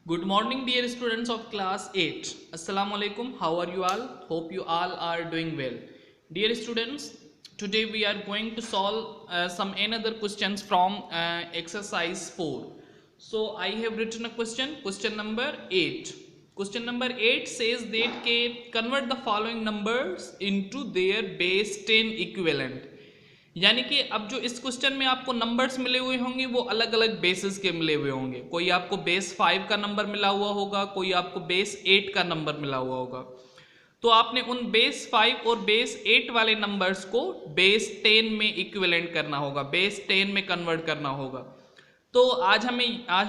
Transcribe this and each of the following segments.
Good morning, dear students of class 8. Assalamu alaikum. How are you all? Hope you all are doing well. Dear students, today we are going to solve some another questions from exercise 4. So I have written a question number 8. Question number 8 says that convert the following numbers into their base 10 equivalent. यानी कि अब जो इस question में आपको numbers मिले हुए होंगे वो अलग अलग बेसिस के मिले हुए होंगे। कोई आपको बेस 5 का नंबर मिला हुआ होगा, कोई आपको बेस 8 का नंबर मिला हुआ होगा। तो आपने उन बेस 5 और बेस 8 वाले नंबर्स को बेस 10 में इक्विवेलेंट करना होगा, बेस 10 में कन्वर्ट करना होगा। तो आज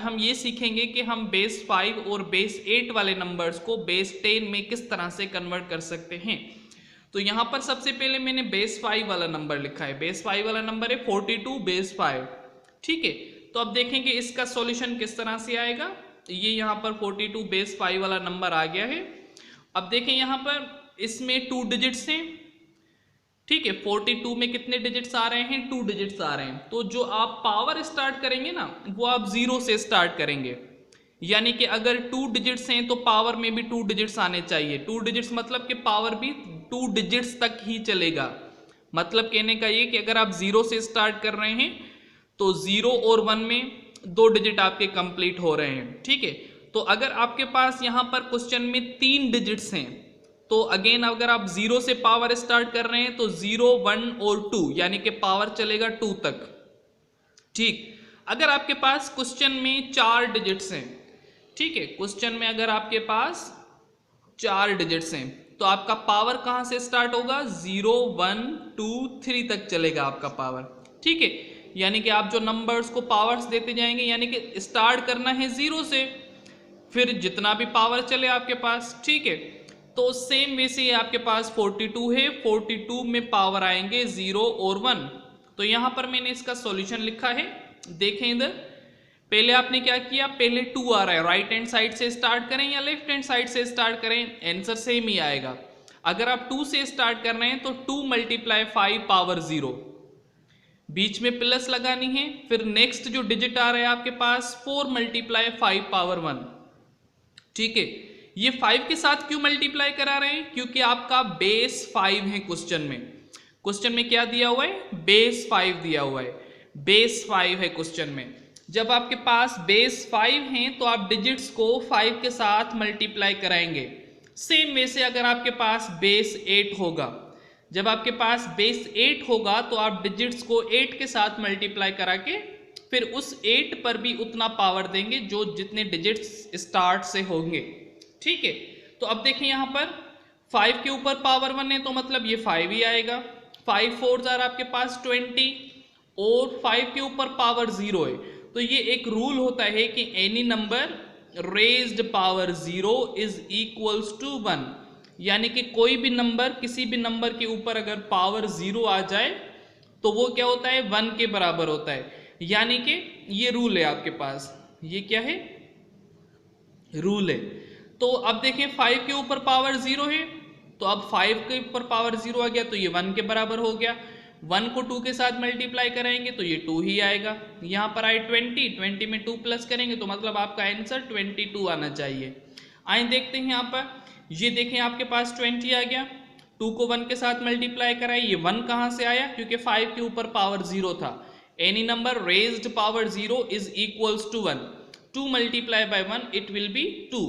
हम ये सीखेंगे कि हम बेस 5 और बेस 8 वाले नंबर्स को बेस 10 में किस तरह से कन्वर्ट कर सकते हैं। तो यहां पर सबसे पहले मैंने बेस 5 वाला नंबर लिखा है। बेस 5 वाला नंबर है 42 बेस 5। ठीक है, तो अब देखेंगे इसका सॉल्यूशन किस तरह से आएगा। ये यहां पर 42 बेस 5 वाला नंबर आ गया है। अब देखें यहां पर इसमें 2 डिजिट्स हैं। ठीक है, 42 में कितने डिजिट्स आ रहे हैं? 2 डिजिट्स आ रहे हैं। तो जो आप पावर स्टार्ट करेंगे ना, वो आप 0 से स्टार्ट करेंगे। यानी कि अगर 2 डिजिट्स हैं तो पावर में भी 2 डिजिट्स आने चाहिए। 2 डिजिट्स मतलब कि पावर भी 2 डिजिट्स तक ही चलेगा। मतलब कहने का ये कि अगर आप 0 से स्टार्ट कर रहे हैं तो 0 और 1 में 2 डिजिट आपके कंप्लीट हो रहे हैं। ठीक है, तो अगर आपके पास यहां पर क्वेश्चन में 3 डिजिट्स हैं तो अगेन अगर आप 0 से पावर स्टार्ट कर रहे हैं तो 0, 1 और 2 यानी कि पावर चलेगा 2 तक। ठीक, अगर आपके पास क्वेश्चन में 4 डिजिट्स हैं, ठीक है, क्वेश्चन में अगर आपके पास 4 डिजिट्स हैं तो आपका पावर कहां से स्टार्ट होगा? 0, 1, 2, 3 तक चलेगा आपका पावर। ठीक है, यानी कि आप जो नंबर्स को पावर्स देते जाएंगे, यानी कि स्टार्ट करना है 0 से, फिर जितना भी पावर चले आपके पास। ठीक है, तो सेम वे से आपके पास 42 है, 42 में पावर आएंगे 0 और 1। तो यहां पर मैंने इसका सॉल्यूशन लिखा है। देखें इधर, पहले आपने क्या किया, पहले 2 आ रहा है, राइट हैंड साइड से स्टार्ट करें या लेफ्ट हैंड साइड से स्टार्ट करें, आंसर सेम ही आएगा। अगर आप 2 से स्टार्ट कर रहे हैं तो 2 × 5 पावर 0, बीच में प्लस लगानी है। फिर नेक्स्ट जो डिजिट आ रहा है आपके पास 4 × 5 पावर 1। ठीक है, ये 5 के साथ क्यों मल्टीप्लाई करा रहे हैं? क्योंकि आपका बेस 5 है। क्वेश्चन में क्या दिया हुआ है? बेस 5 दिया हुआ है, बेस 5 है क्वेश्चन में। जब आपके पास बेस 5 हैं तो आप डिजिट्स को 5 के साथ मल्टीप्लाई कराएंगे। सेम वे से अगर आपके पास बेस 8 होगा, जब आपके पास बेस 8 होगा तो आप डिजिट्स को 8 के साथ मल्टीप्लाई करा के फिर उस 8 पर भी उतना पावर देंगे जो जितने डिजिट्स स्टार्ट से होंगे। ठीक है, तो अब देखें यहां पर 5 के ऊपर पावर 1 है तो मतलब ये 5 ही आएगा। 5 4 आपके पास 20 और 5 के ऊपर पावर 0 है। तो ये एक रूल होता है कि any number raised power 0 is equals to 1। यानी कि कोई भी नंबर, किसी भी नंबर के ऊपर अगर पावर 0 आ जाए तो वो क्या होता है? 1 के बराबर होता है। यानी कि ये रूल है आपके पास। ये क्या है? रूल है। तो अब देखें 5 के ऊपर पावर 0 है तो अब 5 के ऊपर पावर 0 आ गया तो ये 1 के बराबर हो गया। 1 को 2 के साथ मल्टीप्लाई कराएंगे तो ये 2 ही आएगा। यहां पर आए 20 में 2 प्लस करेंगे तो मतलब आपका आंसर 22 आना चाहिए। आइए देखते हैं यहां पर, ये देखें आपके पास 20 आ गया। 2 को 1 के साथ मल्टीप्लाई कराए, ये 1 कहां से आया? क्योंकि 5 के ऊपर पावर 0 था। Any number raised power 0 is equals to 1। 2 × 1 it will be 2।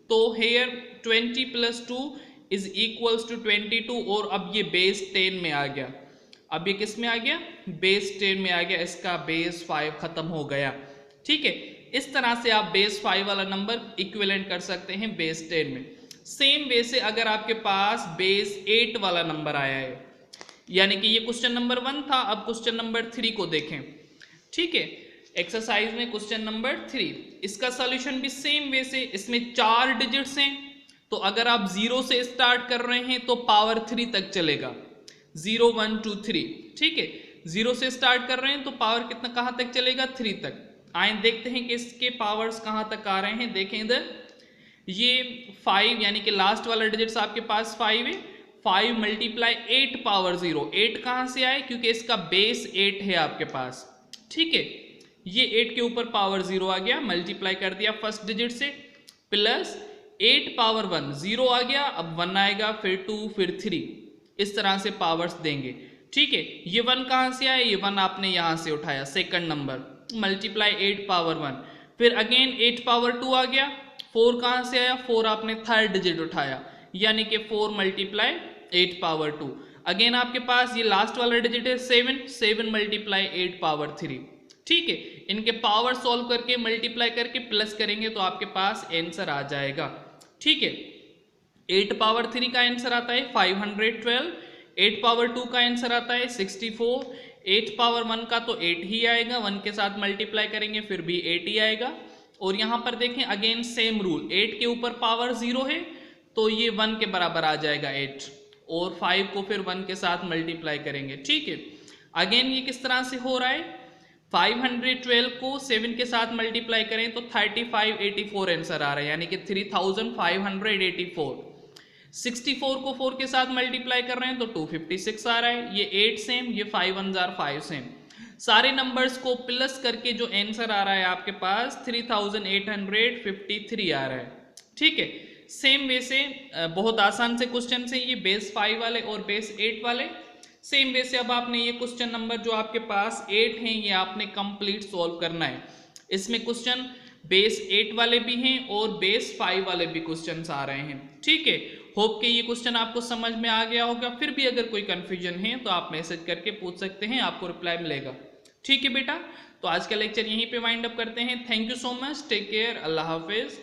तो हेयर 20 + 2 इज इक्वल्स टू 22 और अब ये बेस 10 में आ गया। अब ये किस में आ गया? बेस 10 में आ गया। इसका बेस 5 खत्म हो गया। ठीक है, इस तरह से आप बेस 5 वाला नंबर इक्विवेलेंट कर सकते हैं बेस 10 में। सेम वे से अगर आपके पास बेस 8 वाला नंबर आया है, यानी कि ये क्वेश्चन नंबर 1 था, अब क्वेश्चन नंबर 3 को देखें। ठीक है, एक्सरसाइज में क्वेश्चन नंबर 3, इसका सॉल्यूशन भी सेम वे से। इसमें 4 डिजिट्स हैं तो अगर आप 0 से स्टार्ट कर रहे हैं तो पावर 3 तक चलेगा। 0, 1, 2, 3। ठीक है, 0 से स्टार्ट कर रहे हैं तो पावर कितना कहां तक चलेगा? 3 तक। आए देखते हैं कि इसके पावर्स कहां तक आ रहे हैं। देखें इधर, ये 5 यानी कि लास्ट वाला डिजिट्स आपके पास 5 है। 5 × 8 पावर 0। 8 कहां से आए? क्योंकि इसका बेस 8 है आपके पास। ठीक है, ये 8 के ऊपर पावर 0 आ गया, मल्टीप्लाई कर दिया फर्स्ट डिजिट से। प्लस 8 पावर 1, 0 आ गया, अब 1 आएगा, फिर 2, फिर 3, इस तरह से पावर्स देंगे। ठीक है, ये 1 कहाँ से आया, ये 1 आपने यहाँ से उठाया, सेकंड नंबर, मल्टीप्लाई 8 पावर 1, फिर अगेन 8 पावर 2 आ गया, 4 कहाँ से आया, 4 आपने थर्ड डिजिट उठाया, यानी कि 4 मल्टीप्लाई 8 पावर 2, अगेन आपके पास ये लास्ट वाला डिजिट है 7, 7 मल्टीप्लाई 8 पावर 3। ठीक है, इनके पावर सॉल्व करके मल्टीप्लाई करके प्लस करेंगे तो आपके पास आंसर आ जाएगा। ठीक है, 8 पावर 3 का आंसर आता है 512, 8 पावर 2 का आंसर आता है 64, 8 पावर 1 का तो 8 ही आएगा, 1 के साथ मल्टीप्लाई करेंगे फिर भी 8 ही आएगा। और यहाँ पर देखें अगेन सेम रूल, 8 के ऊपर पावर 0 है तो ये 1 के बराबर आ जाएगा 8, और 5 को फिर 1 के साथ मल्टीप्लाई करेंगे। ठीक है, अगेन ये किस तरह से हो रहा है, 512 को 7 के साथ मल्टीप्लाई करें तो 3584 आंसर आ रहा है, यानी कि 3584। 64 को 4 के साथ मल्टीप्लाई कर रहे हैं तो 256 आ रहा है, ये 8 सेम, ये 5 1 जार 5 सेम, सारे नंबर्स को प्लस करके जो आंसर आ रहा है आपके पास 3853 आ रहा है। ठीक है, सेम वे से बहुत आसान से क्वेश्चन है ये, बेस 5 वाले और बेस 8 वाले। सेम वे से अब आपने ये क्वेश्चन नंबर जो आपके पास 8 हैं ये आपने कंप्लीट सॉल्व करना है। इसमें क्वेश्चन बेस 8 वाले भी हैं और बेस 5 वाले भी क्वेश्चंस आ रहे हैं। ठीक है, होप कि ये क्वेश्चन आपको समझ में आ गया होगा, फिर भी अगर कोई कंफ्यूजन है तो आप मैसेज करके पूछ सकते हैं, आपको रिप्लाई मिलेगा। ठीक है बेटा, तो आज का लेक्चर यहीं पे वाइंड अप करते हैं। Thank you so much, take care, अल्लाह हाफिज।